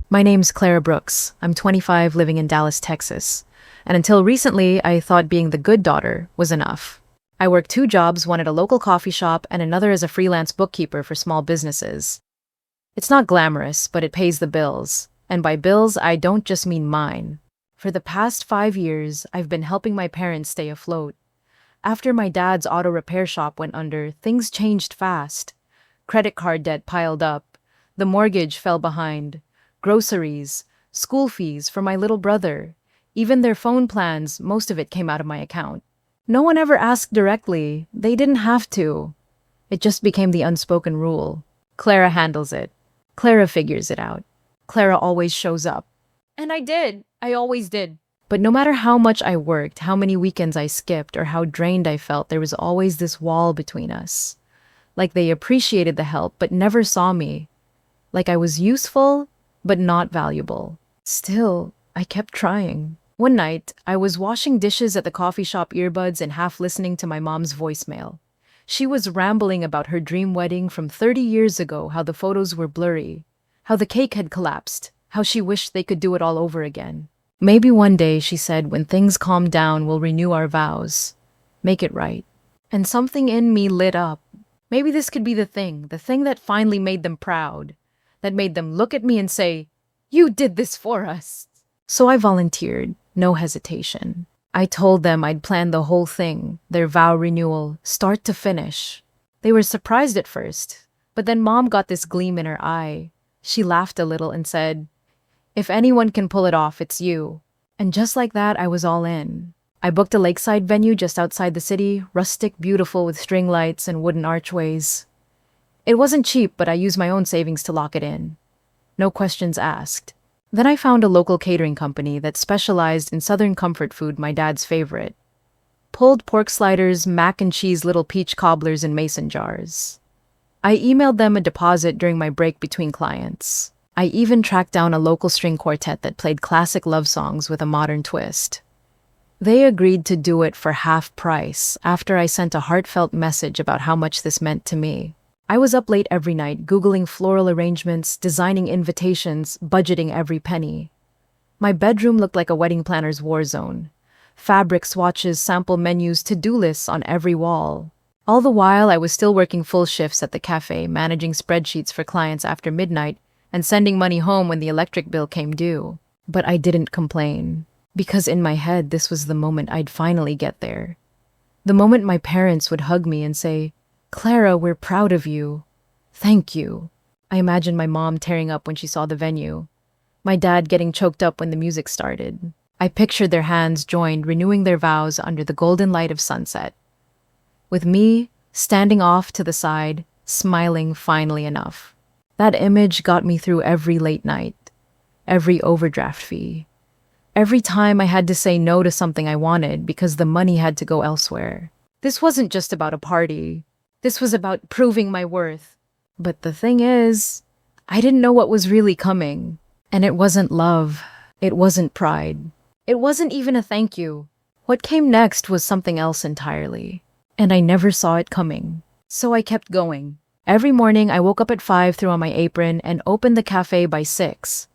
My name's Clara Brooks. I'm 25, living in Dallas, Texas. And until recently, I thought being the good daughter was enough. I work two jobs, one at a local coffee shop and another as a freelance bookkeeper for small businesses. It's not glamorous, but it pays the bills. And by bills, I don't just mean mine. For the past 5 years, I've been helping my parents stay afloat. After my dad's auto repair shop went under, things changed fast. Credit card debt piled up. The mortgage fell behind. Groceries, school fees for my little brother. Even their phone plans, most of it came out of my account. No one ever asked directly. They didn't have to. It just became the unspoken rule. Clara handles it. Clara figures it out. Clara always shows up. And I did. I always did. But no matter how much I worked, how many weekends I skipped, or how drained I felt, there was always this wall between us. Like they appreciated the help, but never saw me. Like I was useful, but not valuable. Still, I kept trying. One night, I was washing dishes at the coffee shop, earbuds and half listening to my mom's voicemail. She was rambling about her dream wedding from 30 years ago, how the photos were blurry, how the cake had collapsed, how she wished they could do it all over again. Maybe one day, she said, when things calm down, we'll renew our vows. Make it right. And something in me lit up. Maybe this could be the thing that finally made them proud, that made them look at me and say, "You did this for us." So I volunteered, no hesitation. I told them I'd planned the whole thing, their vow renewal, start to finish. They were surprised at first, but then Mom got this gleam in her eye. She laughed a little and said, "If anyone can pull it off, it's you." And just like that, I was all in. I booked a lakeside venue just outside the city, rustic, beautiful with string lights and wooden archways. It wasn't cheap, but I used my own savings to lock it in. No questions asked. Then I found a local catering company that specialized in Southern comfort food, my dad's favorite. Pulled pork sliders, mac and cheese, little peach cobblers in mason jars. I emailed them a deposit during my break between clients. I even tracked down a local string quartet that played classic love songs with a modern twist. They agreed to do it for half price after I sent a heartfelt message about how much this meant to me. I was up late every night, Googling floral arrangements, designing invitations, budgeting every penny. My bedroom looked like a wedding planner's war zone. Fabric swatches, sample menus, to-do lists on every wall. All the while, I was still working full shifts at the cafe, managing spreadsheets for clients after midnight, and sending money home when the electric bill came due. But I didn't complain, because in my head, this was the moment I'd finally get there. The moment my parents would hug me and say, "Clara, we're proud of you. Thank you." I imagined my mom tearing up when she saw the venue. My dad getting choked up when the music started. I pictured their hands joined, renewing their vows under the golden light of sunset. With me, standing off to the side, smiling finally enough. That image got me through every late night, every overdraft fee, every time I had to say no to something I wanted because the money had to go elsewhere. This wasn't just about a party. This was about proving my worth. But the thing is, I didn't know what was really coming. And it wasn't love. It wasn't pride. It wasn't even a thank you. What came next was something else entirely. And I never saw it coming. So I kept going. Every morning, I woke up at 5, threw on my apron, and opened the cafe by 6.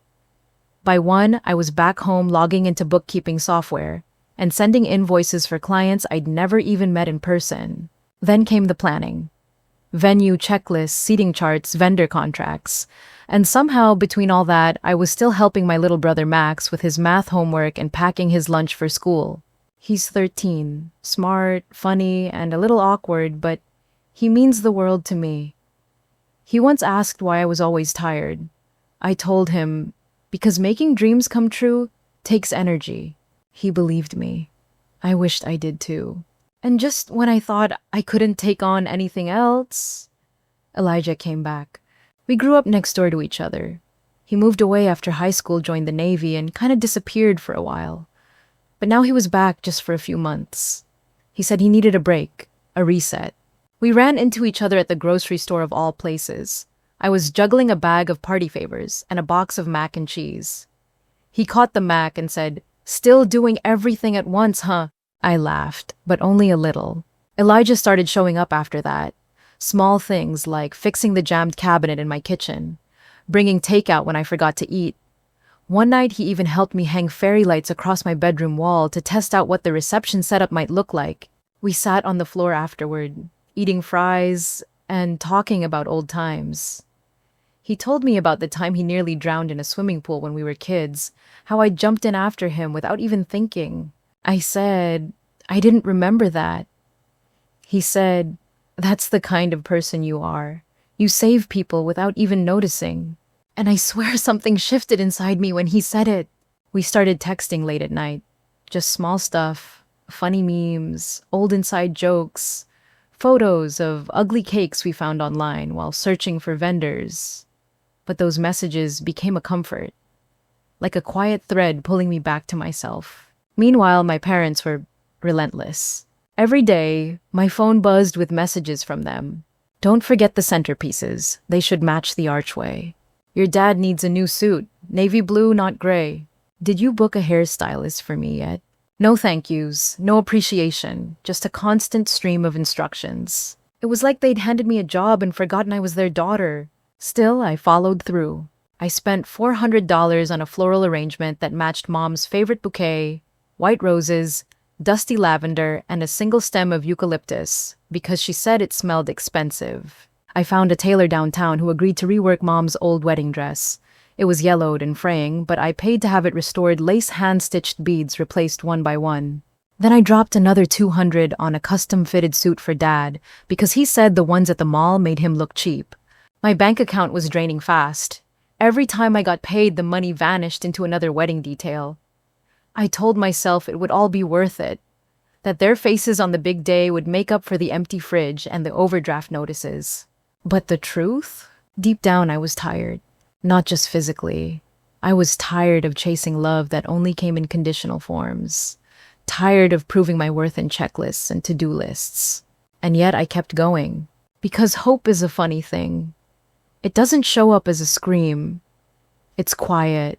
By 1, I was back home logging into bookkeeping software and sending invoices for clients I'd never even met in person. Then came the planning. Venue checklists, seating charts, vendor contracts. And somehow, between all that, I was still helping my little brother Max with his math homework and packing his lunch for school. He's 13, smart, funny, and a little awkward, but he means the world to me. He once asked why I was always tired. I told him, because making dreams come true takes energy. He believed me. I wished I did too. And just when I thought I couldn't take on anything else, Elijah came back. We grew up next door to each other. He moved away after high school, joined the Navy, and kind of disappeared for a while. But now he was back just for a few months. He said he needed a break, a reset. We ran into each other at the grocery store of all places. I was juggling a bag of party favors and a box of mac and cheese. He caught the mac and said, "Still doing everything at once, huh?" I laughed, but only a little. Elijah started showing up after that. Small things like fixing the jammed cabinet in my kitchen, bringing takeout when I forgot to eat, One night, he even helped me hang fairy lights across my bedroom wall to test out what the reception setup might look like. We sat on the floor afterward, eating fries and talking about old times. He told me about the time he nearly drowned in a swimming pool when we were kids, how I jumped in after him without even thinking. I said, I didn't remember that. He said, that's the kind of person you are. You save people without even noticing. And I swear something shifted inside me when he said it. We started texting late at night. Just small stuff, funny memes, old inside jokes, photos of ugly cakes we found online while searching for vendors. But those messages became a comfort, like a quiet thread pulling me back to myself. Meanwhile, my parents were relentless. Every day, my phone buzzed with messages from them. Don't forget the centerpieces. They should match the archway. Your dad needs a new suit. Navy blue, not gray. Did you book a hairstylist for me yet? No thank yous, no appreciation, just a constant stream of instructions. It was like they'd handed me a job and forgotten I was their daughter. Still, I followed through. I spent $400 on a floral arrangement that matched Mom's favorite bouquet, white roses, dusty lavender, and a single stem of eucalyptus, because she said it smelled expensive. I found a tailor downtown who agreed to rework Mom's old wedding dress. It was yellowed and fraying, but I paid to have it restored, lace hand-stitched beads replaced one by one. Then I dropped another $200 on a custom-fitted suit for Dad, because he said the ones at the mall made him look cheap. My bank account was draining fast. Every time I got paid, the money vanished into another wedding detail. I told myself it would all be worth it, that their faces on the big day would make up for the empty fridge and the overdraft notices. But the truth? Deep down, I was tired. Not just physically. I was tired of chasing love that only came in conditional forms. Tired of proving my worth in checklists and to-do lists. And yet I kept going. Because hope is a funny thing. It doesn't show up as a scream. It's quiet.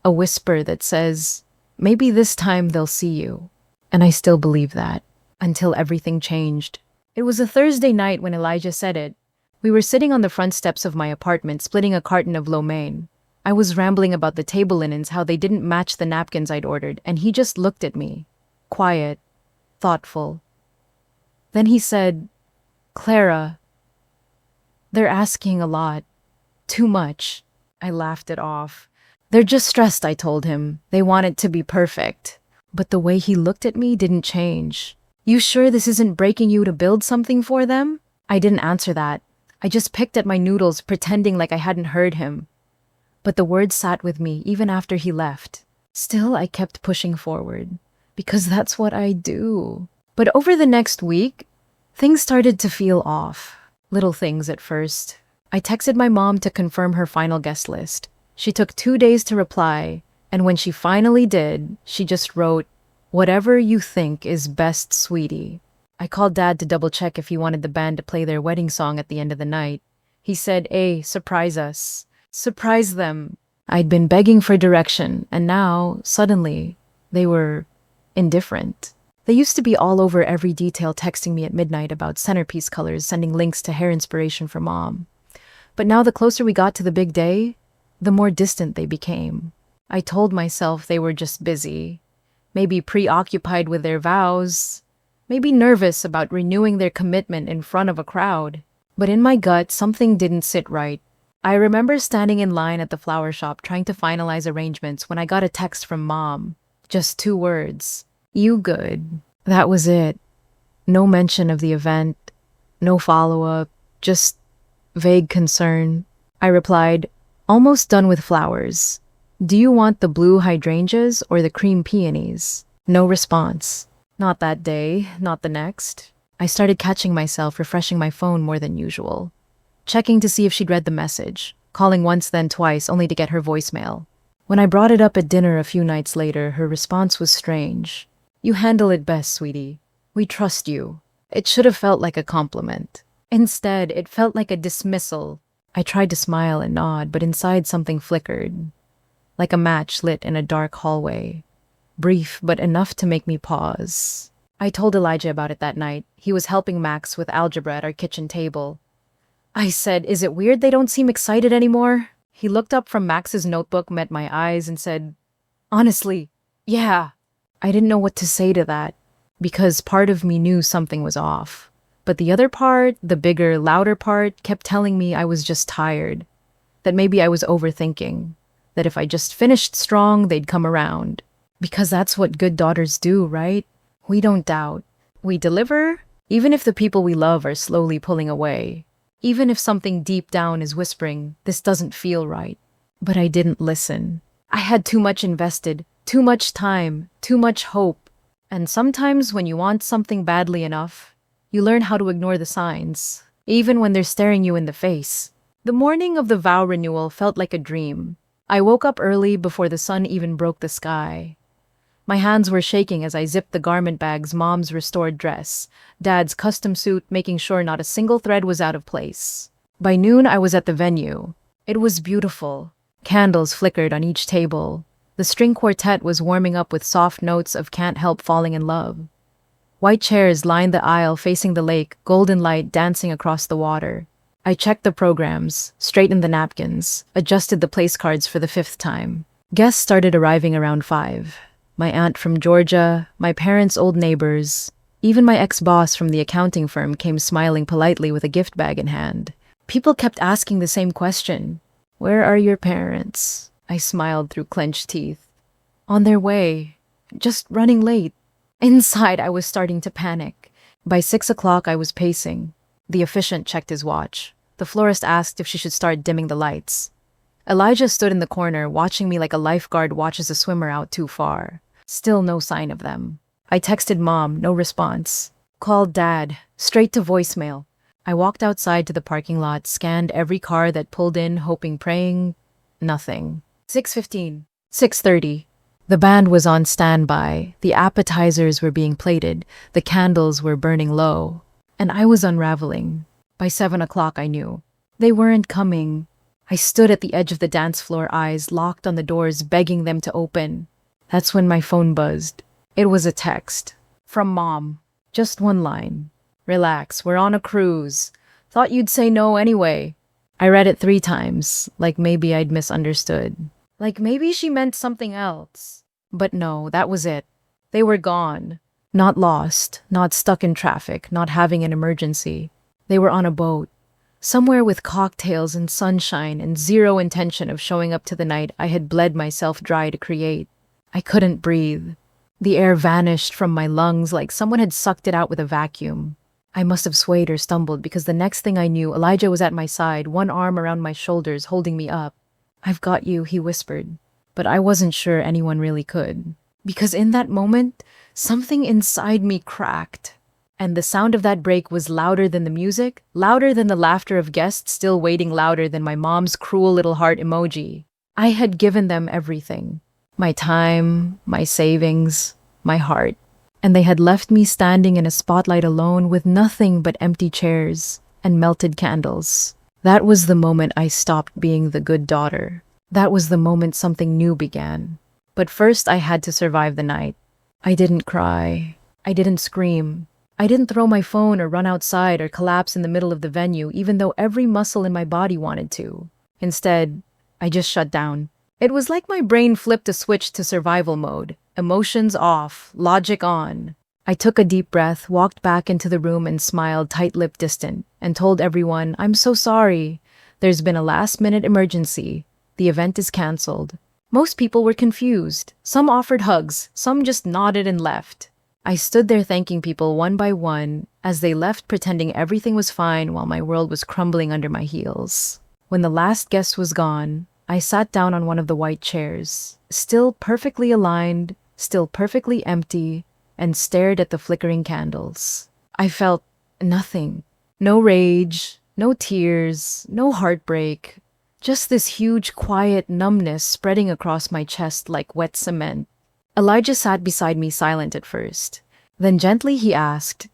A whisper that says, maybe this time they'll see you. And I still believe that. Until everything changed. It was a Thursday night when Elijah said it. We were sitting on the front steps of my apartment, splitting a carton of lo mein. I was rambling about the table linens, how they didn't match the napkins I'd ordered, and he just looked at me. Quiet. Thoughtful. Then he said, Clara, they're asking a lot. Too much. I laughed it off. They're just stressed, I told him. They want it to be perfect. But the way he looked at me didn't change. You sure this isn't breaking you to build something for them? I didn't answer that. I just picked at my noodles, pretending like I hadn't heard him. But the words sat with me even after he left. Still, I kept pushing forward. Because that's what I do. But over the next week, things started to feel off. Little things at first. I texted my mom to confirm her final guest list. She took 2 days to reply, and when she finally did, she just wrote, "Whatever you think is best, sweetie." I called Dad to double-check if he wanted the band to play their wedding song at the end of the night. He said, "Hey, surprise us. Surprise them." I'd been begging for direction, and now, suddenly, they were indifferent. They used to be all over every detail, texting me at midnight about centerpiece colors, sending links to hair inspiration for Mom. But now the closer we got to the big day, the more distant they became. I told myself they were just busy, maybe preoccupied with their vows, maybe nervous about renewing their commitment in front of a crowd. But in my gut, something didn't sit right. I remember standing in line at the flower shop trying to finalize arrangements when I got a text from Mom. Just 2 words. "You good." That was it. No mention of the event, no follow-up, just vague concern. I replied, "Almost done with flowers. Do you want the blue hydrangeas or the cream peonies?" No response. Not that day, not the next. I started catching myself refreshing my phone more than usual, checking to see if she'd read the message, calling once then twice only to get her voicemail. When I brought it up at dinner a few nights later, her response was strange. "You handle it best, sweetie. We trust you." It should have felt like a compliment. Instead, it felt like a dismissal. I tried to smile and nod, but inside something flickered, like a match lit in a dark hallway. Brief, but enough to make me pause. I told Elijah about it that night. He was helping Max with algebra at our kitchen table. I said, "Is it weird they don't seem excited anymore?" He looked up from Max's notebook, met my eyes, and said, "Honestly, yeah." I didn't know what to say to that, because part of me knew something was off. But the other part, the bigger, louder part, kept telling me I was just tired, that maybe I was overthinking, that if I just finished strong, they'd come around. Because that's what good daughters do, right? We don't doubt. We deliver, even if the people we love are slowly pulling away. Even if something deep down is whispering, this doesn't feel right. But I didn't listen. I had too much invested, too much time, too much hope. And sometimes when you want something badly enough, you learn how to ignore the signs, even when they're staring you in the face. The morning of the vow renewal felt like a dream. I woke up early before the sun even broke the sky. My hands were shaking as I zipped the garment bag's mom's restored dress, dad's custom suit, making sure not a single thread was out of place. By noon, I was at the venue. It was beautiful. Candles flickered on each table. The string quartet was warming up with soft notes of Can't Help Falling in Love. White chairs lined the aisle facing the lake, golden light dancing across the water. I checked the programs, straightened the napkins, adjusted the place cards for the 5th time. Guests started arriving around 5. My aunt from Georgia, my parents' old neighbors, even my ex-boss from the accounting firm came smiling politely with a gift bag in hand. People kept asking the same question. "Where are your parents?" I smiled through clenched teeth. "On their way. Just running late." Inside, I was starting to panic. By 6 o'clock, I was pacing. The officiant checked his watch. The florist asked if she should start dimming the lights. Elijah stood in the corner, watching me like a lifeguard watches a swimmer out too far. Still no sign of them. I texted Mom, no response. Called Dad, straight to voicemail. I walked outside to the parking lot, scanned every car that pulled in, hoping, praying. Nothing. 6:15. 6:30. The band was on standby. The appetizers were being plated. The candles were burning low. And I was unraveling. By 7 o'clock, I knew. They weren't coming. I stood at the edge of the dance floor, eyes locked on the doors, begging them to open. That's when my phone buzzed. It was a text. From Mom. Just one line. "Relax, we're on a cruise. Thought you'd say no anyway." I read it 3 times, like maybe I'd misunderstood. Like maybe she meant something else. But no, that was it. They were gone. Not lost, not stuck in traffic, not having an emergency. They were on a boat. Somewhere with cocktails and sunshine and zero intention of showing up to the night I had bled myself dry to create. I couldn't breathe. The air vanished from my lungs like someone had sucked it out with a vacuum. I must have swayed or stumbled because the next thing I knew, Elijah was at my side, one arm around my shoulders, holding me up. "I've got you," he whispered. But I wasn't sure anyone really could. Because in that moment, something inside me cracked. And the sound of that break was louder than the music, louder than the laughter of guests still waiting, louder than my mom's cruel little heart emoji. I had given them everything. My time, my savings, my heart. And they had left me standing in a spotlight alone with nothing but empty chairs and melted candles. That was the moment I stopped being the good daughter. That was the moment something new began. But first I had to survive the night. I didn't cry. I didn't scream. I didn't throw my phone or run outside or collapse in the middle of the venue, even though every muscle in my body wanted to. Instead, I just shut down. It was like my brain flipped a switch to survival mode. Emotions off, logic on. I took a deep breath, walked back into the room and smiled, tight-lipped, distant, and told everyone, "I'm so sorry. There's been a last-minute emergency. The event is canceled." Most people were confused. Some offered hugs, some just nodded and left. I stood there thanking people one by one as they left, pretending everything was fine while my world was crumbling under my heels. When the last guest was gone, I sat down on one of the white chairs, still perfectly aligned, still perfectly empty, and stared at the flickering candles. I felt nothing. No rage, no tears, no heartbreak. Just this huge, quiet numbness spreading across my chest like wet cement. Elijah sat beside me, silent at first. Then gently he asked,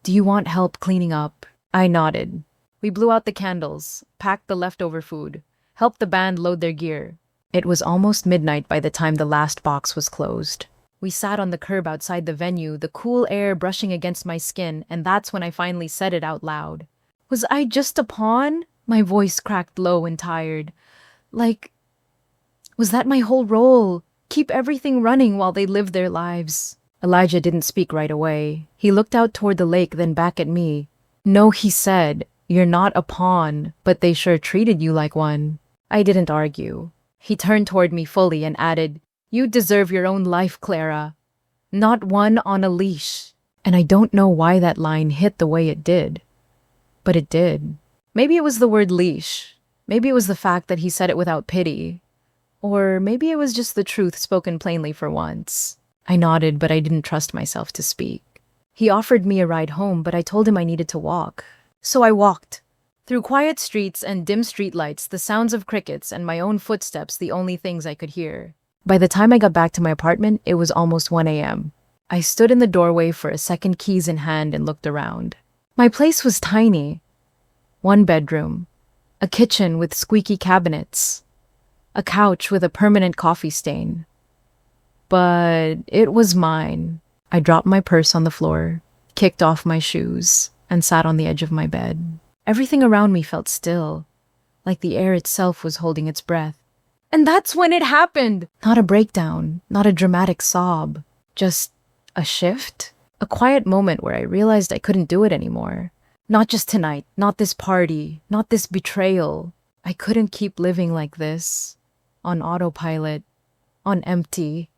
"Do you want help cleaning up?" I nodded. We blew out the candles, packed the leftover food, helped the band load their gear. It was almost midnight by the time the last box was closed. We sat on the curb outside the venue, the cool air brushing against my skin, and that's when I finally said it out loud. Was I just a pawn? My voice cracked low and tired. Like, was that my whole role? Keep everything running while they live their lives. Elijah didn't speak right away. He looked out toward the lake, then back at me. No, he said, you're not a pawn, but they sure treated you like one. I didn't argue. He turned toward me fully and added, you deserve your own life, Clara. Not one on a leash. And I don't know why that line hit the way it did. But it did. Maybe it was the word leash. Maybe it was the fact that he said it without pity. Or maybe it was just the truth spoken plainly for once. I nodded, but I didn't trust myself to speak. He offered me a ride home, but I told him I needed to walk. So I walked. Through quiet streets and dim streetlights, the sounds of crickets and my own footsteps the only things I could hear. By the time I got back to my apartment, it was almost 1 a.m. I stood in the doorway for a second, keys in hand, and looked around. My place was tiny. 1 bedroom. A kitchen with squeaky cabinets. A couch with a permanent coffee stain. But it was mine. I dropped my purse on the floor, kicked off my shoes, and sat on the edge of my bed. Everything around me felt still, like the air itself was holding its breath. And that's when it happened! Not a breakdown, not a dramatic sob, just a shift. A quiet moment where I realized I couldn't do it anymore. Not just tonight, not this party, not this betrayal. I couldn't keep living like this. On autopilot, on empty,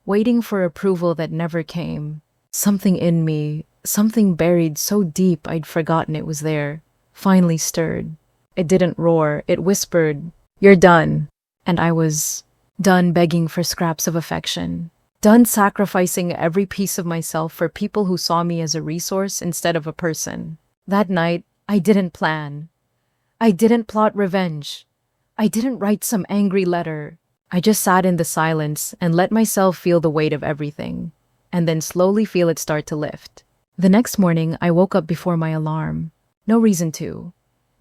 waiting for approval that never came. Something in me, something buried so deep I'd forgotten it was there, finally stirred. It didn't roar, it whispered, "You're done." And I was done begging for scraps of affection. Done sacrificing every piece of myself for people who saw me as a resource instead of a person. That night, I didn't plan. I didn't plot revenge. I didn't write some angry letter. I just sat in the silence and let myself feel the weight of everything, and then slowly feel it start to lift. The next morning, I woke up before my alarm. No reason to.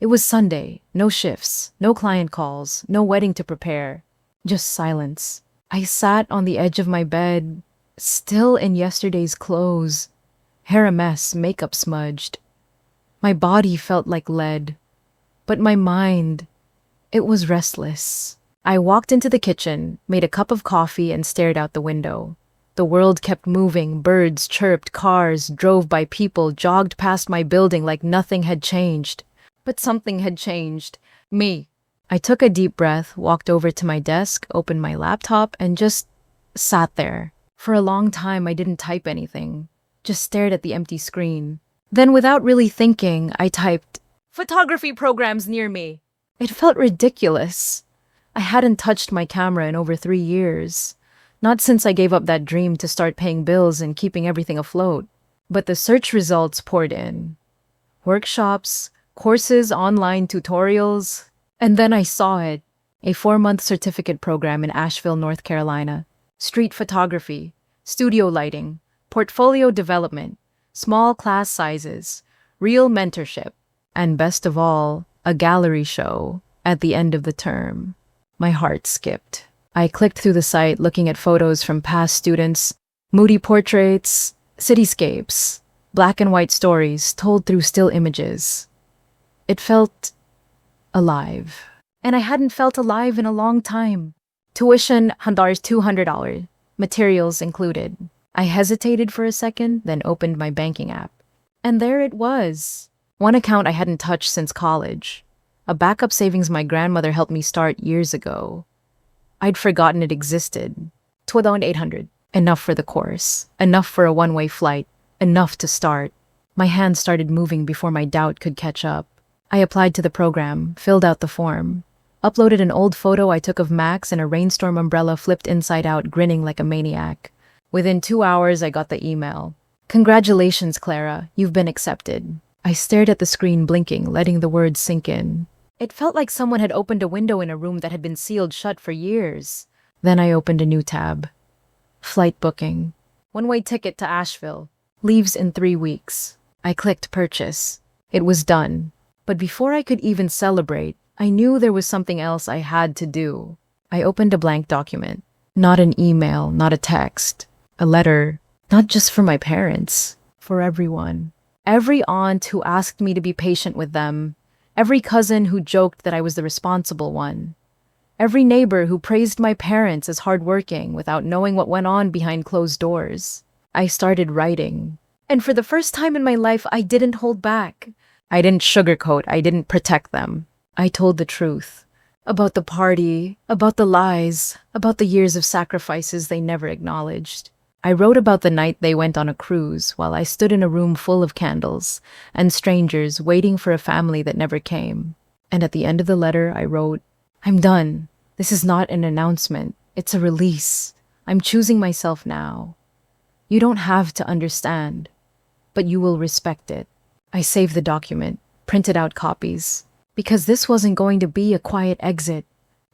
It was Sunday, no shifts, no client calls, no wedding to prepare, just silence. I sat on the edge of my bed, still in yesterday's clothes, hair a mess, makeup smudged. My body felt like lead, but my mind, it was restless. I walked into the kitchen, made a cup of coffee, and stared out the window. The world kept moving, birds chirped, cars drove by, people jogged past my building like nothing had changed. But something had changed. Me. I took a deep breath, walked over to my desk, opened my laptop, and just sat there. For a long time, I didn't type anything, just stared at the empty screen. Then, without really thinking, I typed, "Photography programs near me." It felt ridiculous. I hadn't touched my camera in over 3 years. Not since I gave up that dream to start paying bills and keeping everything afloat. But the search results poured in. Workshops, courses, online tutorials. And then I saw it. A 4-month certificate program in Asheville, North Carolina. Street photography, studio lighting, portfolio development, small class sizes, real mentorship, and best of all, a gallery show at the end of the term. My heart skipped. I clicked through the site looking at photos from past students, moody portraits, cityscapes, black and white stories told through still images. It felt alive. And I hadn't felt alive in a long time. Tuition, $200, materials included. I hesitated for a second, then opened my banking app. And there it was. One account I hadn't touched since college. A backup savings my grandmother helped me start years ago. I'd forgotten it existed. $12,800. Enough for the course. Enough for a one-way flight. Enough to start. My hands started moving before my doubt could catch up. I applied to the program, filled out the form, uploaded an old photo I took of Max in a rainstorm umbrella flipped inside out, grinning like a maniac. Within 2 hours, I got the email. "Congratulations, Clara. You've been accepted." I stared at the screen, blinking, letting the words sink in. It felt like someone had opened a window in a room that had been sealed shut for years. Then I opened a new tab. Flight booking. One-way ticket to Asheville. Leaves in 3 weeks. I clicked purchase. It was done. But before I could even celebrate, I knew there was something else I had to do. I opened a blank document. Not an email, not a text. A letter, not just for my parents, for everyone. Every aunt who asked me to be patient with them. Every cousin who joked that I was the responsible one. Every neighbor who praised my parents as hardworking without knowing what went on behind closed doors. I started writing. And for the first time in my life, I didn't hold back. I didn't sugarcoat, I didn't protect them. I told the truth. About the party, about the lies, about the years of sacrifices they never acknowledged. I wrote about the night they went on a cruise while I stood in a room full of candles and strangers waiting for a family that never came. And at the end of the letter, I wrote, I'm done. This is not an announcement. It's a release. I'm choosing myself now. You don't have to understand, but you will respect it. I saved the document, printed out copies, because this wasn't going to be a quiet exit.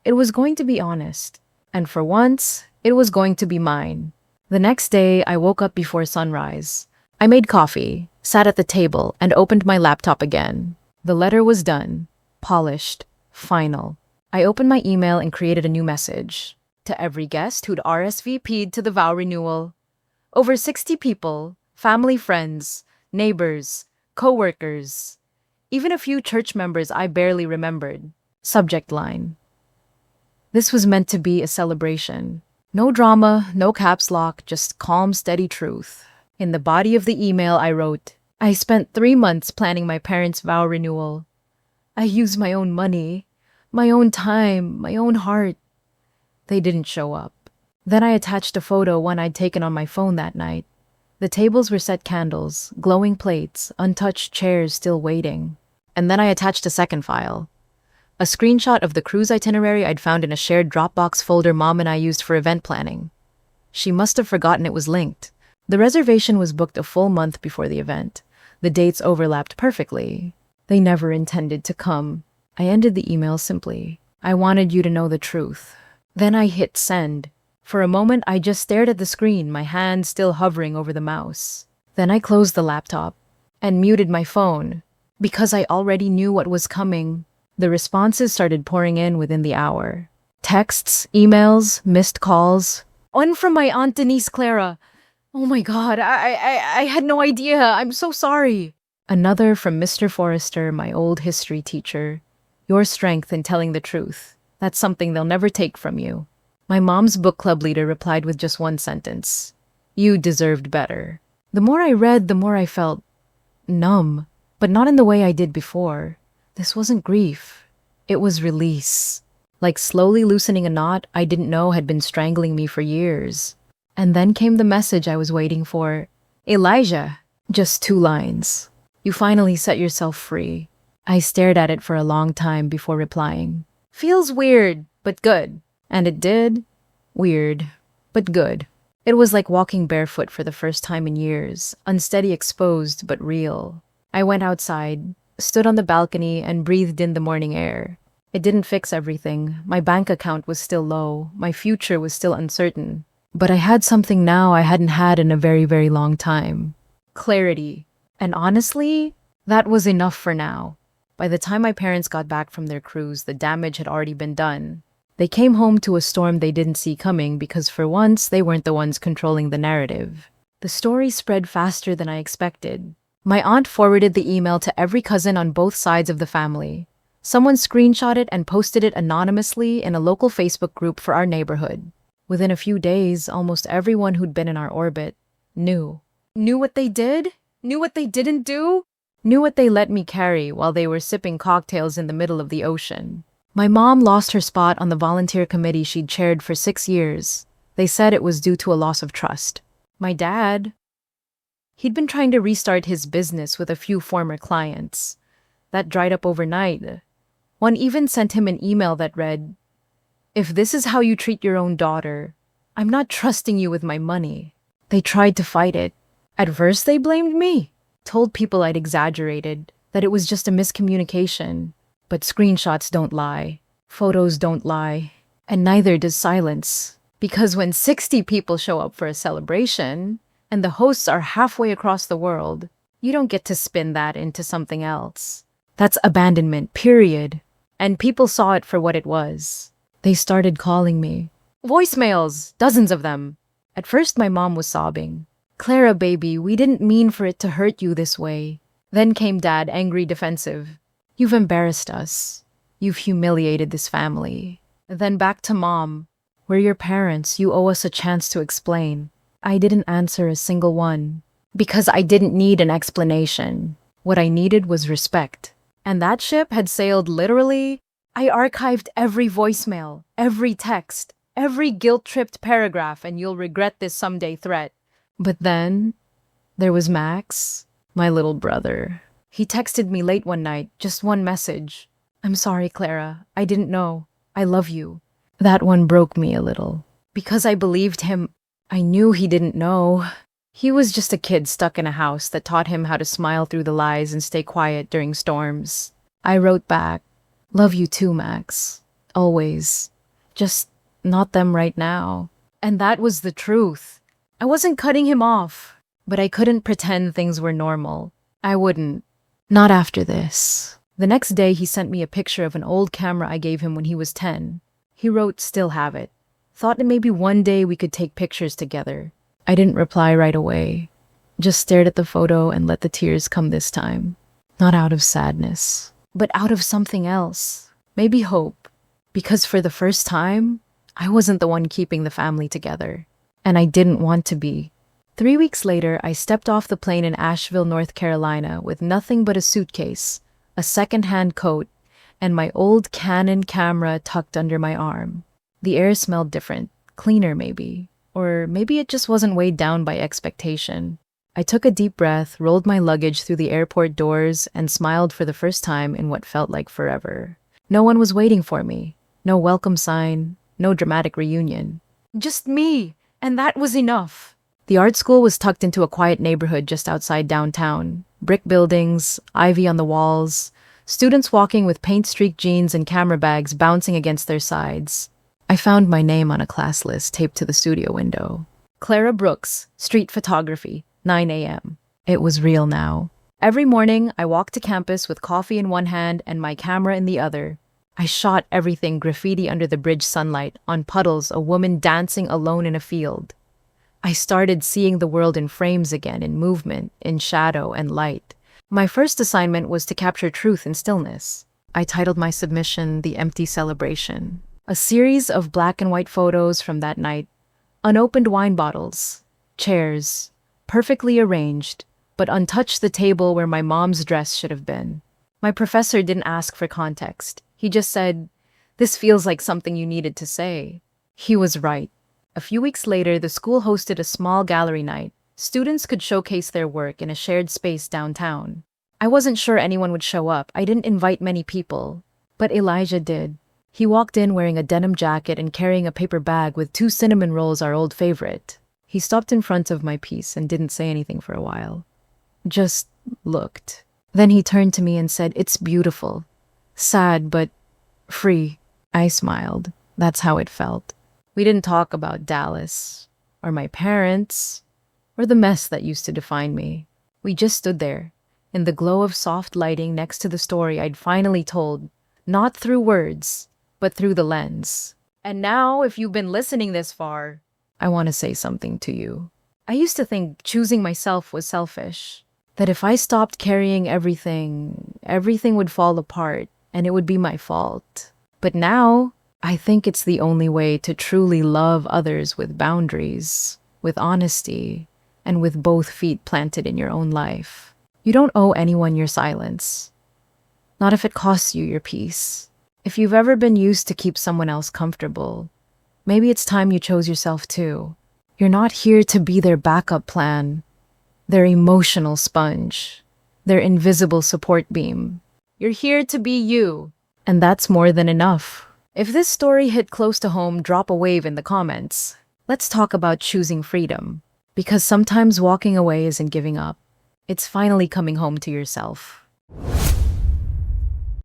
It was going to be honest. And for once, it was going to be mine. The next day, I woke up before sunrise. I made coffee, sat at the table, and opened my laptop again. The letter was done, polished, final. I opened my email and created a new message. To every guest who'd RSVP'd to the vow renewal. Over 60 people, family friends, neighbors, co-workers, even a few church members I barely remembered. Subject line. This was meant to be a celebration. No drama, no caps lock, just calm, steady truth. In the body of the email I wrote, I spent 3 months planning my parents' vow renewal. I used my own money, my own time, my own heart. They didn't show up. Then I attached a photo one I'd taken on my phone that night. The tables were set candles, glowing plates, untouched chairs still waiting. And then I attached a second file. A screenshot of the cruise itinerary I'd found in a shared Dropbox folder Mom and I used for event planning. She must have forgotten it was linked. The reservation was booked a full month before the event. The dates overlapped perfectly. They never intended to come. I ended the email simply. I wanted you to know the truth. Then I hit send. For a moment, I just stared at the screen, my hand still hovering over the mouse. Then I closed the laptop and muted my phone because I already knew what was coming. The responses started pouring in within the hour. Texts, emails, missed calls. One from my Aunt Denise, Clara. Oh my God, I had no idea. I'm so sorry. Another from Mr. Forrester, my old history teacher. Your strength in telling the truth. That's something they'll never take from you. My mom's book club leader replied with just one sentence. You deserved better. The more I read, the more I felt numb, but not in the way I did before. This wasn't grief. It was release. Like slowly loosening a knot I didn't know had been strangling me for years. And then came the message I was waiting for. Elijah. Just 2 lines. You finally set yourself free. I stared at it for a long time before replying. Feels weird, but good. And it did. Weird, but good. It was like walking barefoot for the first time in years, unsteady, exposed, but real. I went outside, stood on the balcony, and breathed in the morning air. It didn't fix everything. My bank account was still low. My future was still uncertain. But I had something now I hadn't had in a very, very long time. Clarity. And honestly, that was enough for now. By the time my parents got back from their cruise, the damage had already been done. They came home to a storm they didn't see coming because for once they weren't the ones controlling the narrative. The story spread faster than I expected. My aunt forwarded the email to every cousin on both sides of the family. Someone screenshot it and posted it anonymously in a local Facebook group for our neighborhood. Within a few days, almost everyone who'd been in our orbit knew. Knew what they did? Knew what they didn't do? Knew what they let me carry while they were sipping cocktails in the middle of the ocean. My mom lost her spot on the volunteer committee she'd chaired for 6 years. They said it was due to a loss of trust. My dad, he'd been trying to restart his business with a few former clients. That dried up overnight. One even sent him an email that read, If this is how you treat your own daughter, I'm not trusting you with my money. They tried to fight it. At first they blamed me. Told people I'd exaggerated, that it was just a miscommunication. But screenshots don't lie. Photos don't lie. And neither does silence. Because when 60 people show up for a celebration, and the hosts are halfway across the world, you don't get to spin that into something else. That's abandonment, period. And people saw it for what it was. They started calling me. Voicemails, dozens of them. At first my mom was sobbing. Clara, baby, we didn't mean for it to hurt you this way. Then came Dad, angry, defensive. You've embarrassed us. You've humiliated this family. Then back to mom. We're your parents. You owe us a chance to explain. I didn't answer a single one. Because I didn't need an explanation. What I needed was respect. And that ship had sailed literally. I archived every voicemail, every text, every guilt-tripped paragraph, and you'll regret this someday threat. But then, there was Max, my little brother. He texted me late one night, just one message. I'm sorry, Clara. I didn't know. I love you. That one broke me a little. Because I believed him, I knew he didn't know. He was just a kid stuck in a house that taught him how to smile through the lies and stay quiet during storms. I wrote back, love you too, Max. Always. Just not them right now. And that was the truth. I wasn't cutting him off, but I couldn't pretend things were normal. I wouldn't. Not after this. The next day, he sent me a picture of an old camera I gave him when he was 10. He wrote, still have it. Thought that maybe one day we could take pictures together. I didn't reply right away. Just stared at the photo and let the tears come this time. Not out of sadness, but out of something else. Maybe hope. Because for the first time, I wasn't the one keeping the family together. And I didn't want to be. 3 weeks later, I stepped off the plane in Asheville, North Carolina with nothing but a suitcase, a second-hand coat, and my old Canon camera tucked under my arm. The air smelled different, cleaner maybe. Or maybe it just wasn't weighed down by expectation. I took a deep breath, rolled my luggage through the airport doors, and smiled for the first time in what felt like forever. No one was waiting for me. No welcome sign, no dramatic reunion. Just me, and that was enough. The art school was tucked into a quiet neighborhood just outside downtown. Brick buildings, ivy on the walls, students walking with paint-streaked jeans and camera bags bouncing against their sides. I found my name on a class list taped to the studio window. Clara Brooks, street photography, 9 a.m. It was real now. Every morning, I walked to campus with coffee in one hand and my camera in the other. I shot everything graffiti under the bridge sunlight, on puddles, a woman dancing alone in a field. I started seeing the world in frames again, in movement, in shadow and light. My first assignment was to capture truth in stillness. I titled my submission The Empty Celebration. A series of black and white photos from that night. Unopened wine bottles, chairs, perfectly arranged, but untouched the table where my mom's dress should have been. My professor didn't ask for context. He just said, "This feels like something you needed to say." He was right. A few weeks later, the school hosted a small gallery night. Students could showcase their work in a shared space downtown. I wasn't sure anyone would show up. I didn't invite many people, but Elijah did. He walked in wearing a denim jacket and carrying a paper bag with 2 cinnamon rolls, our old favorite. He stopped in front of my piece and didn't say anything for a while. Just looked. Then he turned to me and said, "It's beautiful. Sad, but free." I smiled. That's how it felt. We didn't talk about Dallas, or my parents, or the mess that used to define me. We just stood there, in the glow of soft lighting next to the story I'd finally told, not through words, but through the lens. And now, if you've been listening this far, I want to say something to you. I used to think choosing myself was selfish, that if I stopped carrying everything would fall apart, and it would be my fault. But now, I think it's the only way to truly love others with boundaries, with honesty, and with both feet planted in your own life. You don't owe anyone your silence. Not if it costs you your peace. If you've ever been used to keep someone else comfortable, maybe it's time you chose yourself too. You're not here to be their backup plan, their emotional sponge, their invisible support beam. You're here to be you, and that's more than enough. If this story hit close to home, drop a wave in the comments. Let's talk about choosing freedom, because sometimes walking away isn't giving up. It's finally coming home to yourself.